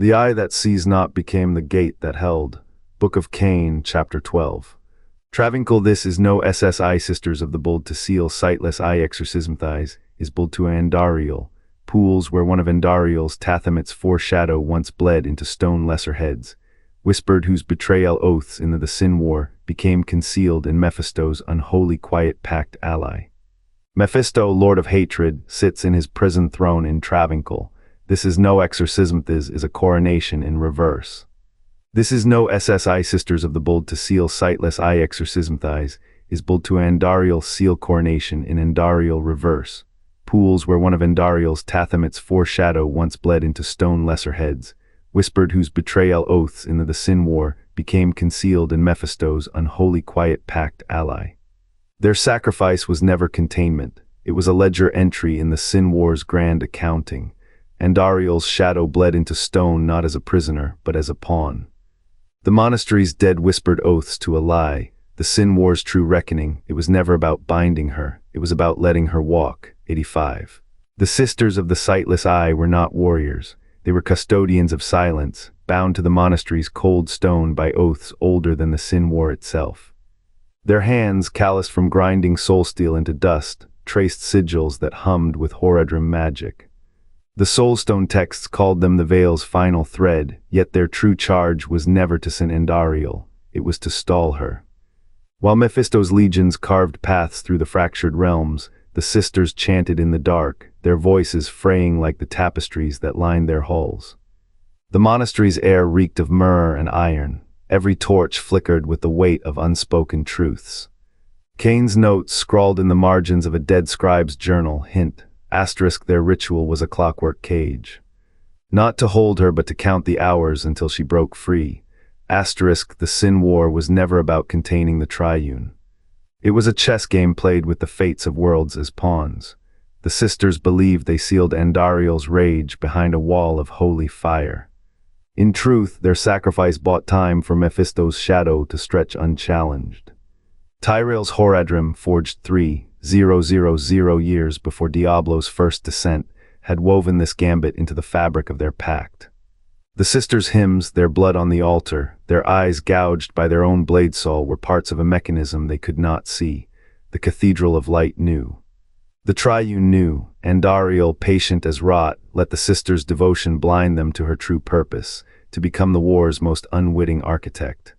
The eye that sees not became the gate that held. Book of Cain, chapter 12. Travincal this is no SSI sisters of the bold to seal sightless eye exorcism thighs, is bold to Andariel, pools where one of Andariel's Tathamit's foreshadow once bled into stone lesser heads, whispered whose betrayal oaths in the sin war became concealed in Mephisto's unholy quiet pact ally. Mephisto, lord of hatred, sits in his prison throne in Travincal. This is no exorcism, this is a coronation in reverse. This is no SSI sisters of the bold to seal sightless eye exorcism thighs, is bold to Andariel seal coronation in Andariel reverse, pools where one of Andariel's Tathamit's foreshadow once bled into stone lesser heads, whispered whose betrayal oaths in the sin war became concealed in Mephisto's unholy quiet pact ally. Their sacrifice was never containment, it was a ledger entry in the sin war's grand accounting. Andariel's shadow bled into stone not as a prisoner, but as a pawn. The monastery's dead whispered oaths to a lie, the sin war's true reckoning, it was never about binding her, it was about letting her walk. 85. The sisters of the Sightless Eye were not warriors, they were custodians of silence, bound to the monastery's cold stone by oaths older than the sin war itself. Their hands, calloused from grinding soul steel into dust, traced sigils that hummed with Horadrim magic. The soulstone texts called them the veil's final thread, yet their true charge was never to send Andariel, it was to stall her. While Mephisto's legions carved paths through the fractured realms, the sisters chanted in the dark, their voices fraying like the tapestries that lined their halls. The monastery's air reeked of myrrh and iron, every torch flickered with the weight of unspoken truths. Cain's notes scrawled in the margins of a dead scribe's journal hint, asterisk their ritual was a clockwork cage. Not to hold her but to count the hours until she broke free. Asterisk the sin war was never about containing the triune. It was a chess game played with the fates of worlds as pawns. The sisters believed they sealed Andariel's rage behind a wall of holy fire. In truth, their sacrifice bought time for Mephisto's shadow to stretch unchallenged. Tyrell's Horadrim, forged 3,000 years before Diablo's first descent, had woven this gambit into the fabric of their pact. The sisters' hymns, their blood on the altar, their eyes gouged by their own blade saw were parts of a mechanism they could not see. The Cathedral of Light knew. The Triune knew. Andariel, patient as wrought, let the sisters' devotion blind them to her true purpose, to become the war's most unwitting architect.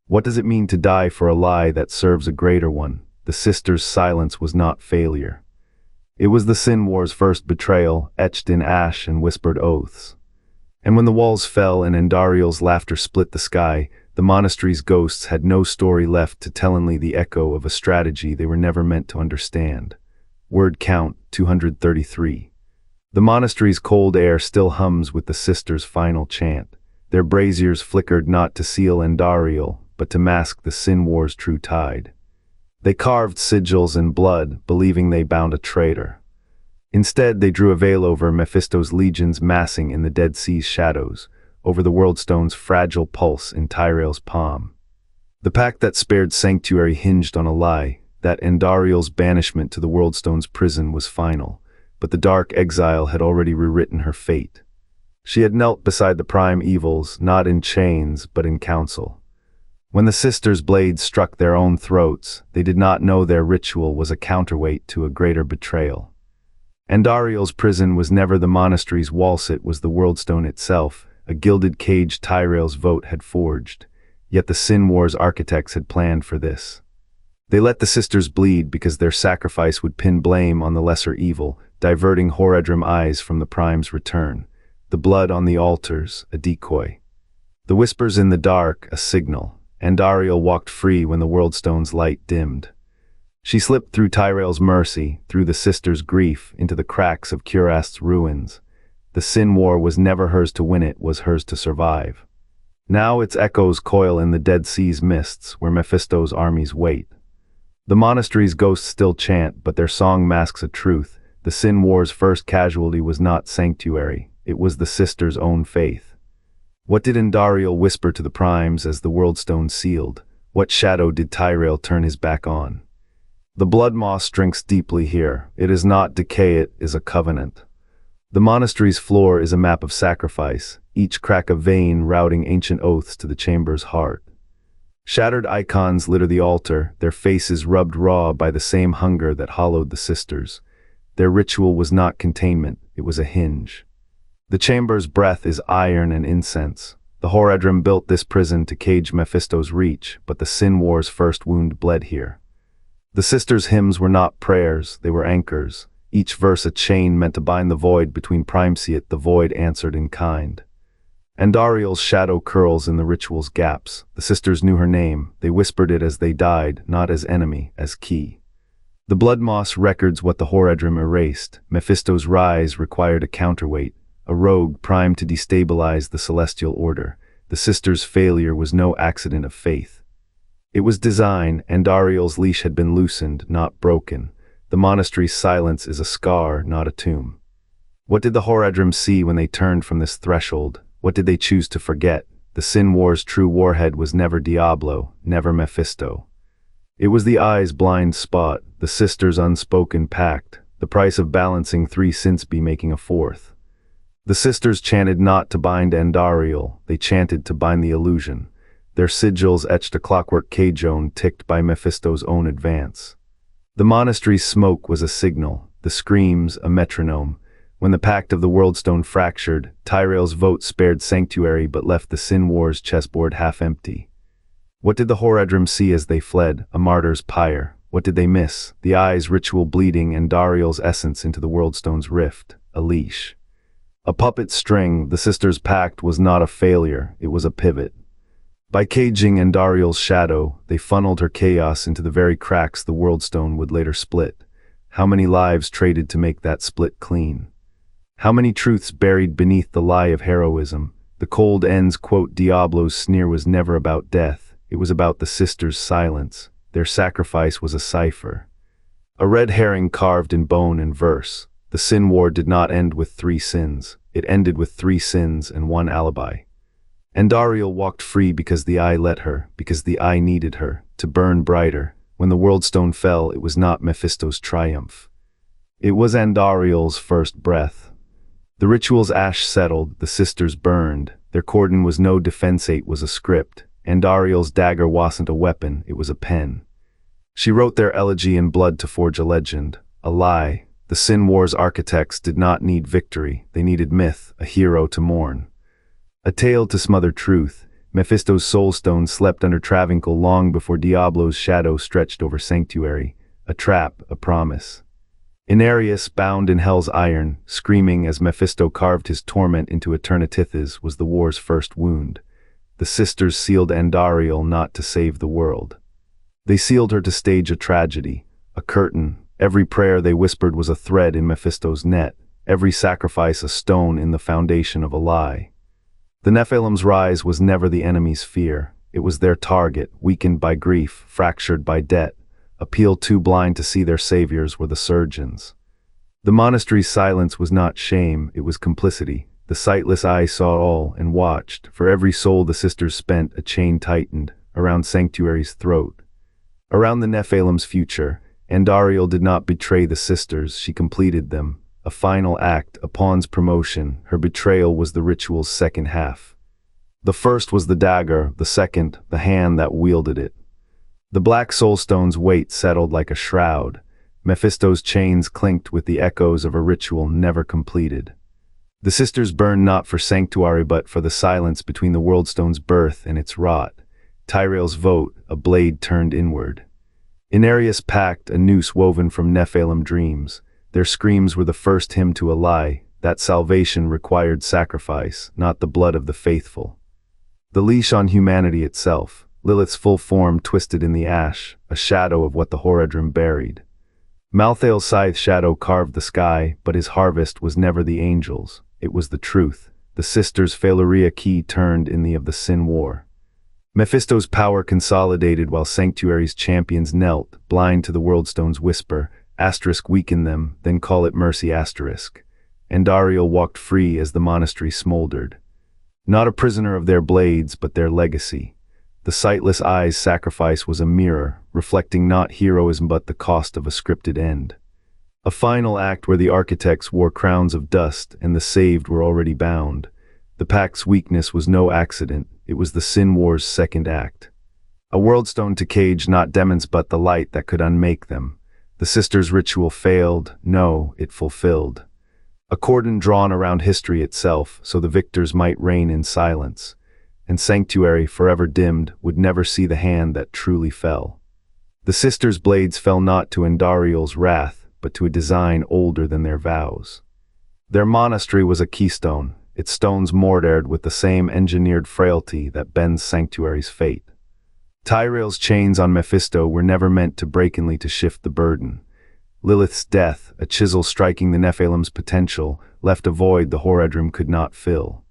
What does it mean to die for a lie that serves a greater one? The sisters' silence was not failure. It was the sin war's first betrayal, etched in ash and whispered oaths. And when the walls fell and Andariel's laughter split the sky, the monastery's ghosts had no story left to tell only the echo of a strategy they were never meant to understand. Word count 233. The monastery's cold air still hums with the sisters' final chant. Their braziers flickered not to seal Andariel, but to mask the sin war's true tide. They carved sigils in blood, believing they bound a traitor. Instead, they drew a veil over Mephisto's legions massing in the Dead Sea's shadows, over the Worldstone's fragile pulse in Tyrell's palm. The pact that spared Sanctuary hinged on a lie, that Andariel's banishment to the Worldstone's prison was final, but the dark exile had already rewritten her fate. She had knelt beside the prime evils, not in chains, but in counsel. When the sisters' blades struck their own throats, they did not know their ritual was a counterweight to a greater betrayal. Andariel's prison was never the monastery's walls, it was the Worldstone itself, a gilded cage Tyrell's vote had forged. Yet the Sin War's architects had planned for this. They let the sisters bleed because their sacrifice would pin blame on the lesser evil, diverting Horadrim eyes from the Prime's return. The blood on the altars, a decoy. The whispers in the dark, a signal. Andariel walked free when the Worldstone's light dimmed. She slipped through Tyrell's mercy, through the sisters' grief, into the cracks of Curast's ruins. The Sin War was never hers to win, it was hers to survive. Now its echoes coil in the Dead Sea's mists, where Mephisto's armies wait. The monastery's ghosts still chant, but their song masks a truth. The Sin War's first casualty was not Sanctuary, it was the sisters' own faith. What did Andariel whisper to the Primes as the Worldstone sealed? What shadow did Tyrell turn his back on? The blood moss drinks deeply here. It is not decay, it is a covenant. The monastery's floor is a map of sacrifice. each crack a vein routing ancient oaths to the chamber's heart. Shattered icons litter the altar, their faces rubbed raw by the same hunger that hollowed the sisters. Their ritual was not containment, it was a hinge. The chamber's breath is iron and incense. The Horadrim built this prison to cage Mephisto's reach, but the Sin War's first wound bled here. The sisters' hymns were not prayers, they were anchors, each verse a chain meant to bind the void between Primeseat. The void answered in kind. Andariel's shadow curls in the ritual's gaps. The sisters knew her name, they whispered it as they died, not as enemy, as key. The blood moss records what the Horadrim erased. Mephisto's rise required a counterweight, a rogue primed to destabilize the celestial order. The sisters' failure was no accident of faith. It was design, and Andariel's leash had been loosened, not broken. The monastery's silence is a scar, not a tomb. What did the Horadrim see when they turned from this threshold? What did they choose to forget? The Sin War's true warhead was never Diablo, never Mephisto. It was the eye's blind spot, the sisters' unspoken pact, the price of balancing three sins be making a fourth. The sisters chanted not to bind Andariel, they chanted to bind the illusion. Their sigils etched a clockwork cajon ticked by Mephisto's own advance. The monastery's smoke was a signal, the screams a metronome. When the pact of the Worldstone fractured, Tyrael's vote spared sanctuary but left the Sin War's chessboard half empty. What did the Horadrim see as they fled? A martyr's pyre. What did they miss? The eye's ritual bleeding and Andariel's essence into the Worldstone's rift, a leash. A puppet string. The sisters' pact was not a failure, it was a pivot. By caging Andariel's shadow, they funneled her chaos into the very cracks the Worldstone would later split. How many lives traded to make that split clean? How many truths buried beneath the lie of heroism? The cold ends quote Diablo's sneer was never about death, it was about the sisters' silence. Their sacrifice was a cipher. A red herring carved in bone and verse. The Sin War did not end with 3 sins, it ended with 3 sins and 1 alibi. Andariel walked free because the eye let her, because the eye needed her, to burn brighter. When the Worldstone fell, it was not Mephisto's triumph. It was Andariel's first breath. The ritual's ash settled, the sisters burned. Their cordon was no defense, it was a script. Andariel's dagger wasn't a weapon, it was a pen. She wrote their elegy in blood to forge a legend, a lie. The Sin War's architects did not need victory, they needed myth, a hero to mourn. A tale to smother truth. Mephisto's soulstone slept under Travincal long before Diablo's shadow stretched over sanctuary. A trap, a promise. Angiris, bound in hell's iron, screaming as Mephisto carved his torment into eternitiths, was the war's first wound. The sisters sealed Andariel not to save the world. They sealed her to stage a tragedy, a curtain. Every prayer they whispered was a thread in Mephisto's net, every sacrifice a stone in the foundation of a lie. The Nephilim's rise was never the enemy's fear, it was their target, weakened by grief, fractured by debt. A peel too blind to see their saviors were the surgeons. The monastery's silence was not shame, it was complicity. The sightless eye saw all and watched. For every soul the sisters spent, a chain tightened around sanctuary's throat. Around the Nephilim's future, Andariel did not betray the sisters, she completed them. A final act, a pawn's promotion. Her betrayal was the ritual's second half. The first was the dagger, the second, the hand that wielded it. The black soulstone's weight settled like a shroud. Mephisto's chains clinked with the echoes of a ritual never completed. The sisters burned not for sanctuary but for the silence between the Worldstone's birth and its rot. Tyrael's vote, a blade turned inward. Angiris pact, a noose woven from Nephilim dreams. Their screams were the first hymn to a lie, that salvation required sacrifice, not the blood of the faithful. The leash on humanity itself, Lilith's full form twisted in the ash, a shadow of what the Horadrim buried. Malthael's scythe shadow carved the sky, but his harvest was never the angels, it was the truth. The sisters' Phaleria key turned in the of the Sin War. Mephisto's power consolidated while Sanctuary's champions knelt, blind to the Worldstone's whisper, asterisk weaken them, then call it mercy asterisk. Andariel walked free as the monastery smoldered. Not a prisoner of their blades, but their legacy. The sightless eye's sacrifice was a mirror, reflecting not heroism but the cost of a scripted end. A final act where the architects wore crowns of dust and the saved were already bound. The Pact's weakness was no accident, it was the Sin War's second act. A worldstone to cage not demons but the light that could unmake them. The sisters' ritual failed, no, it fulfilled. A cordon drawn around history itself, so the victors might reign in silence. And sanctuary, forever dimmed, would never see the hand that truly fell. The sisters' blades fell not to Andariel's wrath, but to a design older than their vows. Their monastery was a keystone, its stones mortared with the same engineered frailty that bends sanctuary's fate. Tyrael's chains on Mephisto were never meant to breakenly to shift the burden. Lilith's death, a chisel striking the Nephilim's potential, left a void the Horadrim could not fill.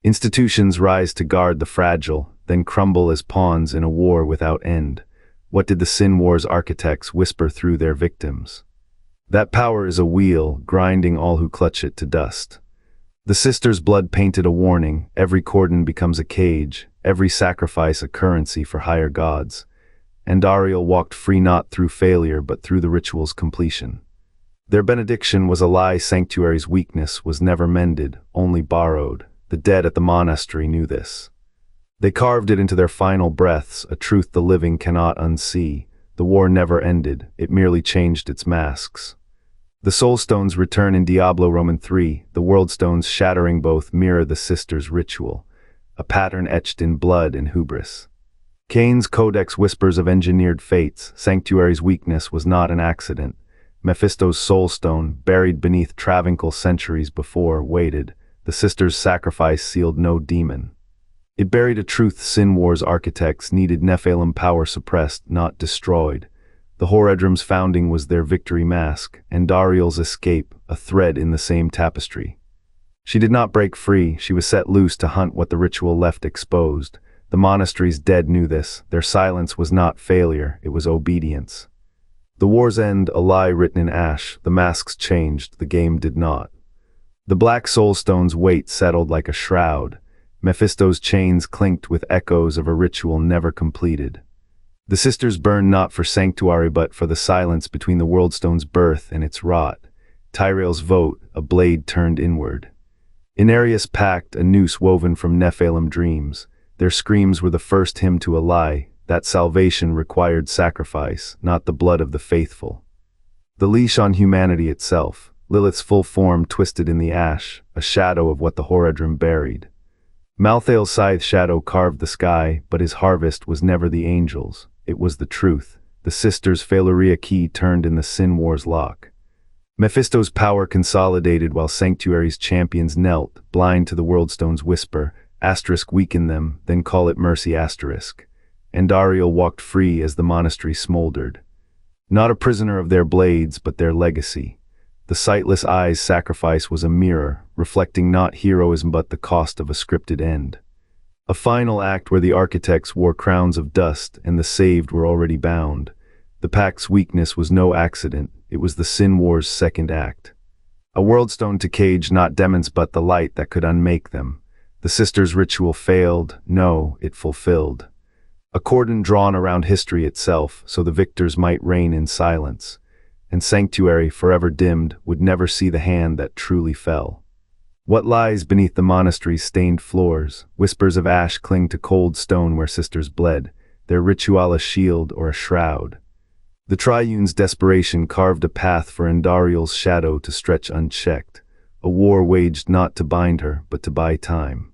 Institutions rise to guard the fragile, then crumble as pawns in a war without end. What did the Sin War's architects whisper through their victims? That power is a wheel, grinding all who clutch it to dust. The sisters' blood painted a warning, every cordon becomes a cage, every sacrifice a currency for higher gods. Andariel walked free not through failure but through the ritual's completion. Their benediction was a lie sanctuary's weakness was never mended, only borrowed. The dead at the monastery knew this. They carved it into their final breaths, a truth the living cannot unsee. The war never ended, it merely changed its masks. The Soul Stones return in Diablo Roman 3, the World Stones shattering both mirror the sisters' ritual, a pattern etched in blood and hubris. Cain's codex whispers of engineered fates, sanctuary's weakness was not an accident. Mephisto's Soul Stone, buried beneath Travincal centuries before, waited. The sisters' sacrifice sealed no demon. It buried a truth Sin War's architects needed Nephilim power suppressed, not destroyed. The Horadrim's founding was their victory mask, and Andariel's escape, a thread in the same tapestry. She did not break free, she was set loose to hunt what the ritual left exposed. The monastery's dead knew this, their silence was not failure, it was obedience. The war's end, a lie written in ash, the masks changed, the game did not. The black soul stone's weight settled like a shroud. Mephisto's chains clinked with echoes of a ritual never completed. The sisters burned not for sanctuary but for the silence between the worldstone's birth and its rot. Tyrael's vote, a blade turned inward. Inarius' pact, a noose woven from Nephilim dreams. Their screams were the first hymn to a lie, that salvation required sacrifice, not the blood of the faithful. The leash on humanity itself, Lilith's full form twisted in the ash, a shadow of what the Horadrim buried. Malthael's scythe shadow carved the sky, but his harvest was never the angels, it was the truth. The sisters' Phaleria key turned in the Sin War's lock. Mephisto's power consolidated while sanctuary's champions knelt, blind to the Worldstone's whisper, asterisk weaken them, then call it mercy asterisk. Andariel walked free as the monastery smoldered. Not a prisoner of their blades, but their legacy. The Sightless Eye's sacrifice was a mirror, reflecting not heroism but the cost of a scripted end. A final act where the architects wore crowns of dust and the saved were already bound. The Pact's weakness was no accident, it was the Sin War's second act. A worldstone to cage not demons but the light that could unmake them. The sisters' ritual failed, no, it fulfilled. A cordon drawn around history itself, so the victors might reign in silence. And sanctuary, forever dimmed, would never see the hand that truly fell. What lies beneath the monastery's stained floors? Whispers of ash cling to cold stone where sisters bled, their ritual a shield or a shroud. The Triune's desperation carved a path for Andariel's shadow to stretch unchecked, a war waged not to bind her, but to buy time.